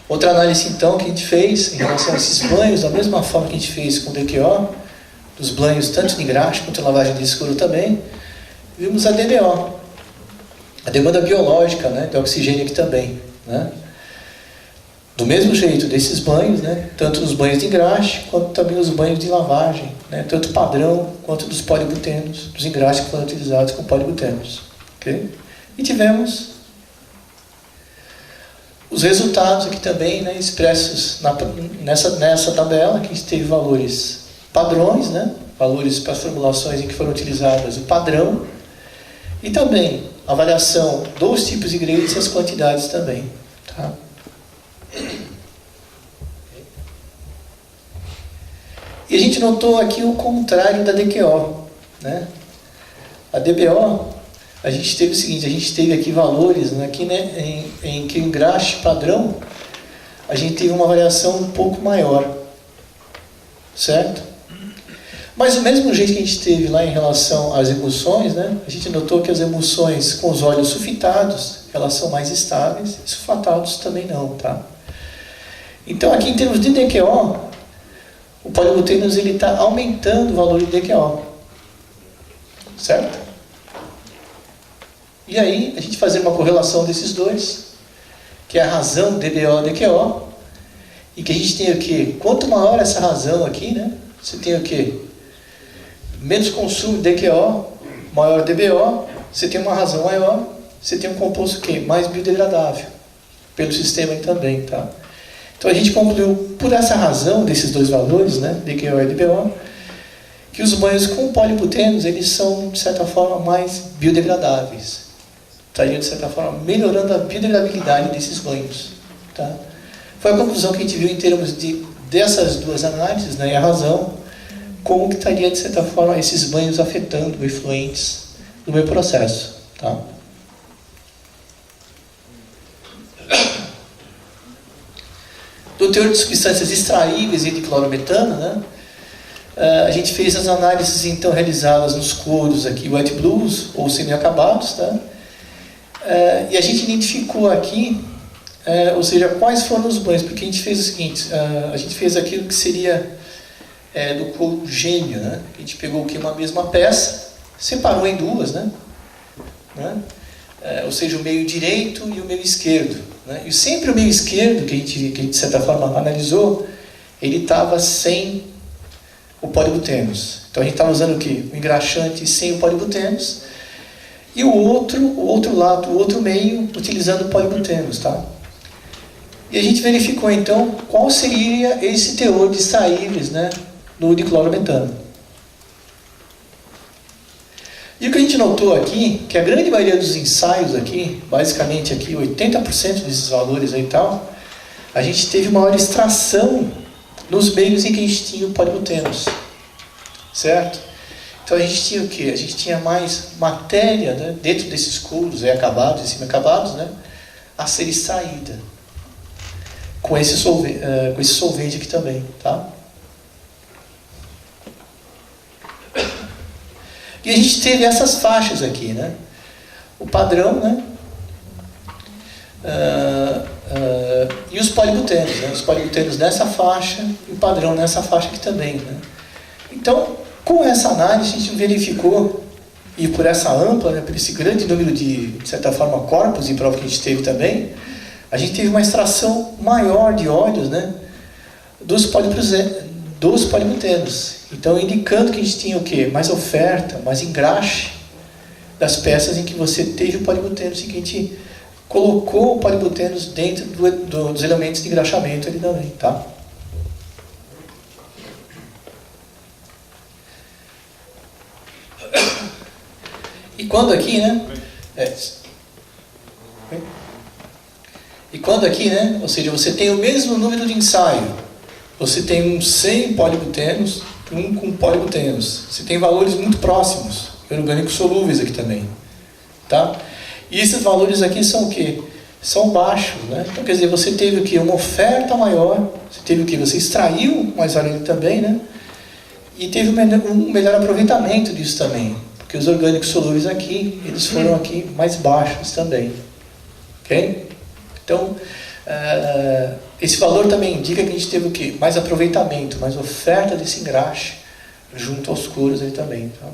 Outra análise, então, que a gente fez em relação a esses banhos, da mesma forma que a gente fez com o DQO, dos banhos tanto de engraxe quanto lavagem de escuro também, vimos a DBO, a demanda biológica, né, de oxigênio aqui também, né? Do mesmo jeito desses banhos, né, tanto nos banhos de engraxe quanto também os banhos de lavagem, né, tanto padrão quanto dos polibutenos, dos engraxes que foram utilizados com polibutenos. Okay? E tivemos os resultados aqui também, né, expressos nessa tabela, que a gente teve valores padrões, né, valores para as formulações em que foram utilizadas o padrão, e também avaliação dos tipos de ingredientes e as quantidades também. Tá? E a gente notou aqui o contrário da DQO, né? A DBO, a gente teve o seguinte, a gente teve aqui valores, né, aqui, né, em que o engraxe padrão, a gente teve uma variação um pouco maior, certo? Mas do mesmo jeito que a gente teve lá em relação às emulsões, né, a gente notou que as emulsões com os óleos sulfitados, elas são mais estáveis, e sulfatados também não, tá? Então aqui em termos de DQO, o polibutenos ele está aumentando o valor de DQO, certo? E aí a gente fazer uma correlação desses dois, que é a razão DBO-DQO, e que a gente tem o quê? Quanto maior essa razão aqui, né? Você tem o quê? Menos consumo de DQO, maior DBO, você tem uma razão maior, você tem um composto o quê? Mais biodegradável, pelo sistema aí também, tá? Então a gente concluiu, por essa razão desses dois valores, né, DQO e DBO, que os banhos com polibutenos, eles são, de certa forma, mais biodegradáveis. Estariam, de certa forma, melhorando a biodegradabilidade desses banhos. Tá? Foi a conclusão que a gente viu em termos dessas duas análises, né, e a razão, como que estaria, de certa forma, esses banhos afetando, efluentes no meu processo. Tá? Do teor de substâncias extraíveis e de clorometano, né, a gente fez as análises então realizadas nos couros aqui, wet blues ou semi-acabados, tá? E a gente identificou aqui, ou seja, quais foram os banhos, porque a gente fez o seguinte, a gente fez aquilo que seria do couro gêmeo, né? A gente pegou aqui uma mesma peça, separou em duas, né? Ou seja, o meio direito e o meio esquerdo, né? E sempre o meio esquerdo, que a gente de certa forma analisou, ele estava sem o polibutenos. Então a gente estava usando o quê? O engraxante sem o polibutenos, e o outro lado, o outro meio, utilizando o polibutenos, tá? E a gente verificou então qual seria esse teor de extraíveis, né, no diclorometano. E o que a gente notou aqui, que a grande maioria dos ensaios aqui, basicamente aqui 80% desses valores aí e tal, a gente teve maior extração nos meios em que a gente tinha o polibutenos, certo? Então a gente tinha o quê? A gente tinha mais matéria, né, dentro desses couros acabados e semi-acabados, né, a ser extraída com esse solvente aqui também, tá? E a gente teve essas faixas aqui, né? O padrão, né? E os polibutenos, né? Os polibutenos nessa faixa e o padrão nessa faixa aqui também, né? Então, com essa análise, a gente verificou, e por essa ampla, né, por esse grande número de certa forma, corpos de prova que a gente teve também, a gente teve uma extração maior de óleos, né, dos polibutenos. Então, indicando que a gente tinha o quê? Mais oferta, mais engraxe das peças em que você teve o polibutenos, em que a gente colocou o polibutenos dentro dos elementos de engraxamento ali também, tá? E quando aqui, né? E quando aqui, né? Ou seja, você tem o mesmo número de ensaio, você tem um sem polibutenos e um com polibutenos. Você tem valores muito próximos, orgânicos solúveis aqui também, tá? E esses valores aqui são o quê? São baixos, né? Então, quer dizer, você teve o quê? Uma oferta maior, você teve o quê? Você extraiu mais óleo também, né? E teve um melhor aproveitamento disso também, porque os orgânicos solúveis aqui, eles foram aqui mais baixos também, ok? Então, Esse valor também indica que a gente teve o quê? Mais aproveitamento, mais oferta desse engraxe junto aos coros aí também. Tá?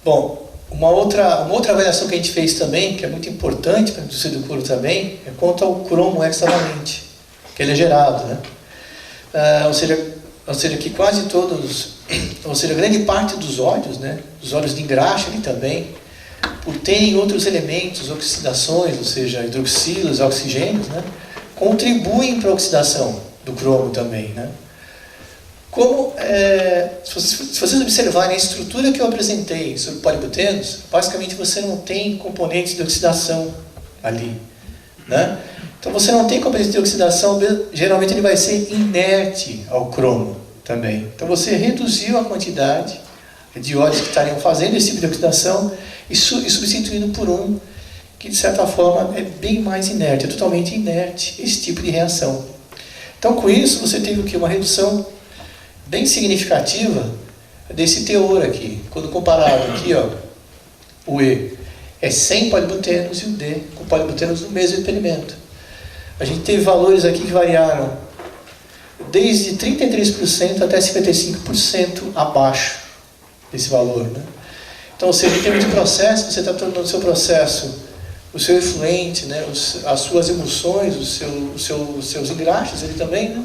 Bom, uma outra avaliação que a gente fez também, que é muito importante para a indústria do couro também, é quanto ao cromo hexavalente, que ele é gerado, né? Ou seja, que quase todos, ou seja, grande parte dos óleos, né? Os óleos de engraxe ali também, por terem outros elementos, oxidações, ou seja, hidroxilas, oxigênios, né? Contribuem para a oxidação do cromo também, né? Como, se vocês observarem a estrutura que eu apresentei sobre polibutenos, basicamente você não tem componentes de oxidação ali, né? Então você não tem componentes de oxidação, geralmente ele vai ser inerte ao cromo também. Então você reduziu a quantidade de óleos que estariam fazendo esse tipo de oxidação e substituindo por um que de certa forma é bem mais inerte, é totalmente inerte esse tipo de reação. Então com isso você teve o quê? Uma redução bem significativa desse teor aqui. Quando comparado aqui, ó, o E é 100 polibutenos e o D com polibutenos no mesmo experimento. A gente teve valores aqui que variaram desde 33% até 55% abaixo desse valor, né? Então, ou seja, em termos de processo, você está tornando o seu processo, o seu efluente, né, as suas emulsões, os seus engraxes ali também, né,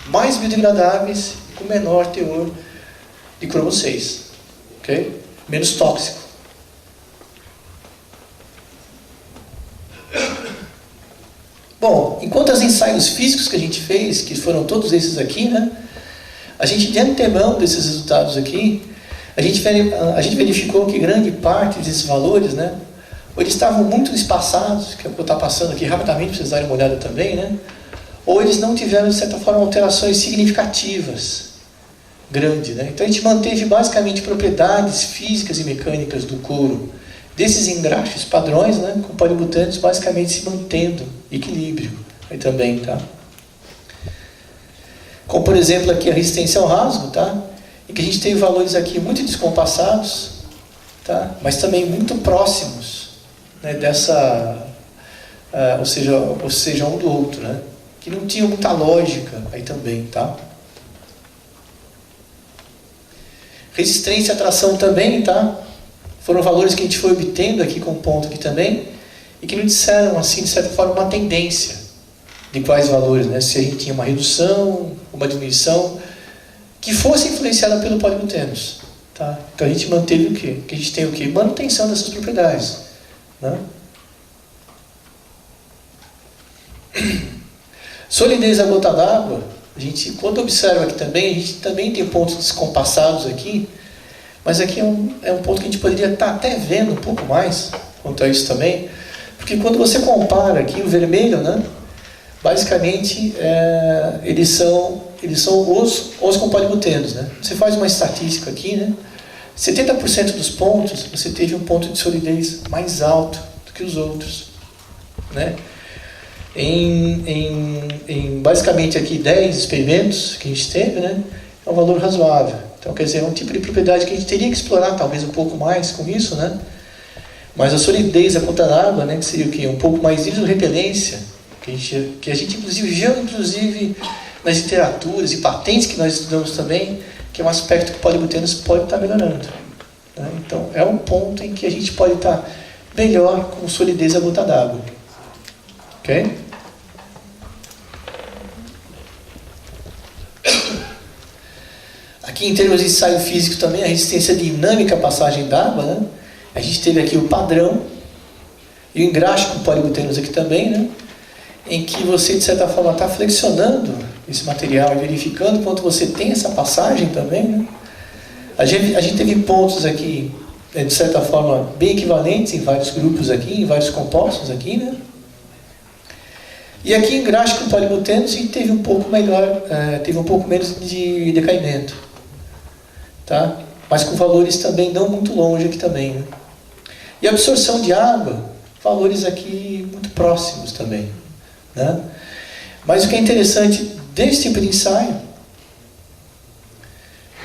mais biodegradáveis, com menor teor de cromo 6, ok? Menos tóxico. Bom, enquanto os ensaios físicos que a gente fez, que foram todos esses aqui, né, a gente, de antemão desses resultados aqui, a gente verificou que grande parte desses valores, né, ou eles estavam muito espaçados, que é o que eu estou passando aqui rapidamente para vocês darem uma olhada também, né, ou eles não tiveram, de certa forma, alterações significativas, grandes, né. Então a gente manteve basicamente propriedades físicas e mecânicas do couro, desses engraxes padrões, né, com polibutanos basicamente se mantendo equilíbrio aí também, tá? Como por exemplo aqui a resistência ao rasgo, tá? E que a gente tem valores aqui muito descompassados, tá? Mas também muito próximos, né, dessa, ou seja, um do outro, né? Que não tinham muita lógica aí também, tá? Resistência à tração também, tá? Foram valores que a gente foi obtendo aqui com ponto aqui também, e que nos disseram, assim, de certa forma, uma tendência de quais valores, né? Se a gente tinha uma redução, uma diminuição, que fosse influenciada pelo polibutenos, tá? Então a gente manteve o quê? Que a gente tem o quê? Manutenção dessas propriedades, né? Solidez à gota d'água, a gente, quando observa aqui também, a gente também tem pontos descompassados aqui, mas aqui é um ponto que a gente poderia estar até vendo um pouco mais quanto a isso também, porque quando você compara aqui o vermelho, né, basicamente eles são os com polibutenos, né? Você faz uma estatística aqui, né, 70% dos pontos você teve um ponto de solidez mais alto do que os outros, né? Em basicamente aqui 10 experimentos que a gente teve, né, é um valor razoável. Então, quer dizer, é um tipo de propriedade que a gente teria que explorar talvez um pouco mais com isso, né? Mas a solidez, a conta d'água, né, que seria o quê? Um pouco mais de hidrorrepelência, que a gente inclusive viu nas literaturas e patentes que nós estudamos também, que é um aspecto que o polibutenos pode estar melhorando, né? Então, é um ponto em que a gente pode estar melhor com solidez a gota d'água. Ok? Aqui em termos de ensaio físico também, a resistência dinâmica à passagem d'água, né? A gente teve aqui o padrão e o engraxe com polibutenos aqui também, né? Em que você, de certa forma, está flexionando esse material e verificando quanto você tem essa passagem também, né? A gente teve pontos aqui, de certa forma, bem equivalentes em vários grupos aqui, em vários compostos aqui, né? E aqui em engraxe com polibutenos a gente teve um pouco melhor, teve um pouco menos de decaimento, tá? Mas com valores também não muito longe aqui também, né? E a absorção de água, valores aqui muito próximos também, né? Mas o que é interessante desse tipo de ensaio,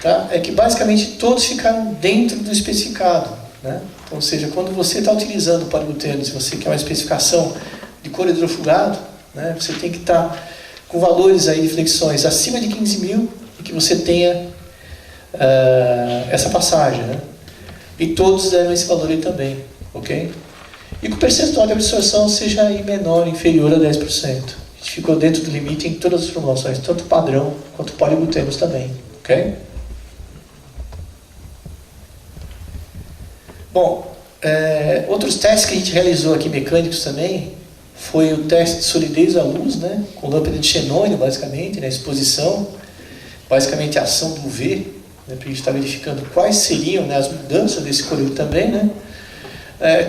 tá, é que basicamente todos ficaram dentro do especificado, né? Então, ou seja, quando você está utilizando o polibuteno, se você quer uma especificação de couro hidrofugado, né, você tem que estar com valores aí de flexões acima de 15.000 e que você tenha essa passagem, né? E todos deram esse valor aí também, ok? E que o percentual de absorção seja aí menor, inferior a 10%. A gente ficou dentro do limite em todas as formulações, tanto padrão quanto polibutenos também, ok? Bom, outros testes que a gente realizou aqui mecânicos também foi o teste de solidez à luz, né, com lâmpada de xenônio, basicamente, na exposição, basicamente a ação do UV, né, para a gente estar verificando quais seriam, né, as mudanças desse colorido também, né.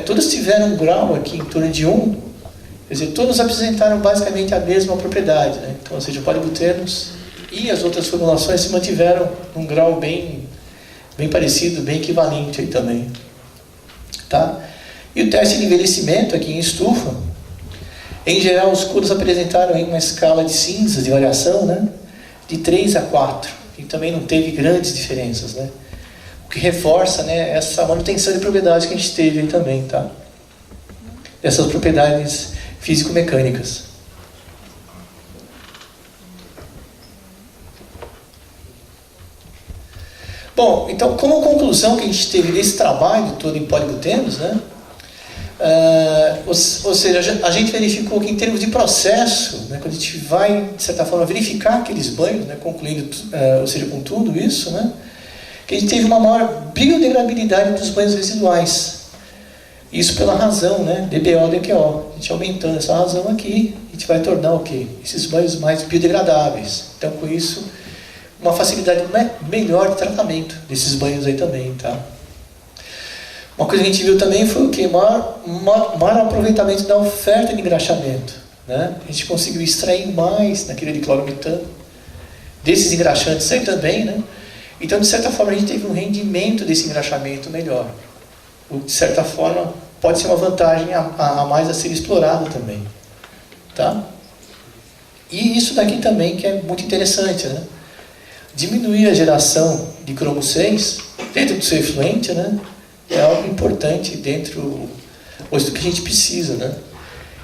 Todas tiveram um grau aqui em torno de 1, quer dizer, todas apresentaram basicamente a mesma propriedade, né, então, ou seja, polibutenos e as outras formulações se mantiveram num grau bem parecido, bem equivalente aí também. Tá? E o teste de envelhecimento aqui em estufa, em geral os couros apresentaram aí uma escala de cinzas de variação, né, de 3 a 4, e também não teve grandes diferenças, né, o que reforça, né, essa manutenção de propriedades que a gente teve aí também, tá? Essas propriedades físico-mecânicas. Bom, então, como conclusão que a gente teve desse trabalho todo em polibutenos, né? Ou seja, a gente verificou que em termos de processo, né, quando a gente vai, de certa forma, verificar aqueles banhos, né, concluindo, ou seja, com tudo isso, né, que a gente teve uma maior biodegradabilidade dos banhos residuais. Isso pela razão, né, DBO, DQO. A gente aumentando essa razão aqui, a gente vai tornar o quê? Esses banhos mais biodegradáveis. Então, com isso, uma facilidade melhor de tratamento desses banhos aí também, tá? Uma coisa que a gente viu também foi o que? Maior aproveitamento da oferta de engraxamento, né? A gente conseguiu extrair mais naquele de clorometano, desses engraxantes aí também, né? Então, de certa forma, a gente teve um rendimento desse engraxamento melhor. O que, de certa forma, pode ser uma vantagem a mais a ser explorada também, tá? E isso daqui também que é muito interessante, né? Diminuir a geração de cromo 6 dentro do seu efluente, né, é algo importante dentro do que a gente precisa, né?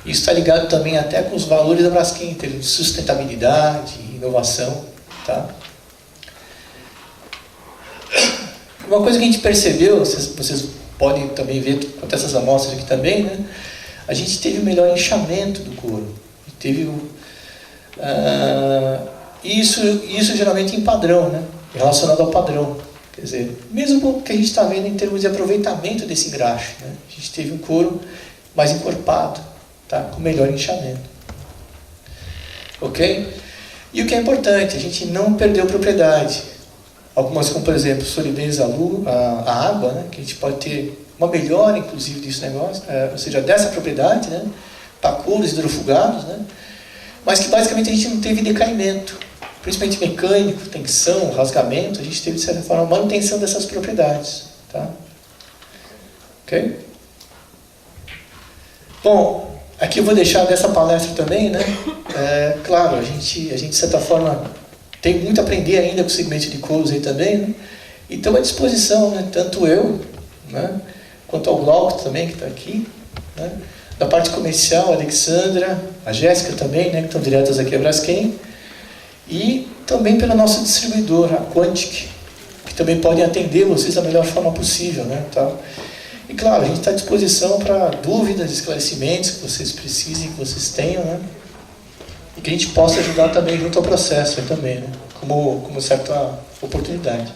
Isso está ligado também até com os valores da Braskem, em termos de sustentabilidade, inovação, tá? Uma coisa que a gente percebeu, vocês podem também ver com essas amostras aqui também, né? A gente teve o melhor inchamento do couro, teve isso geralmente em padrão, né? Relacionado ao padrão. Quer dizer, mesmo que a gente está vendo em termos de aproveitamento desse engraxe, né? A gente teve um couro mais encorpado, tá? Com melhor inchamento. Ok? E o que é importante, a gente não perdeu propriedade. Algumas, como por exemplo, solidez à água, né? Que a gente pode ter uma melhora, inclusive, desse negócio, ou seja, dessa propriedade, né? Para couros hidrofugados, né? Mas que basicamente a gente não teve decaimento, principalmente mecânico, tensão, rasgamento, a gente teve, de certa forma, manutenção dessas propriedades. Tá? Ok? Bom, aqui eu vou deixar dessa palestra também, né? Claro, a gente, de certa forma, tem muito a aprender ainda com o segmento de couros aí também, né? E estamos à disposição, né? Tanto eu, né? Quanto ao Glauco também, que está aqui, né? Da parte comercial, a Alexandra, a Jéssica também, né, que estão diretas aqui a Braskem, e também pelo nosso distribuidor, a Quantic, que também podem atender vocês da melhor forma possível, né, tá? E claro, a gente está à disposição para dúvidas, esclarecimentos que vocês precisem, que vocês tenham, né, e que a gente possa ajudar também junto ao processo aí também, né, como certa oportunidade.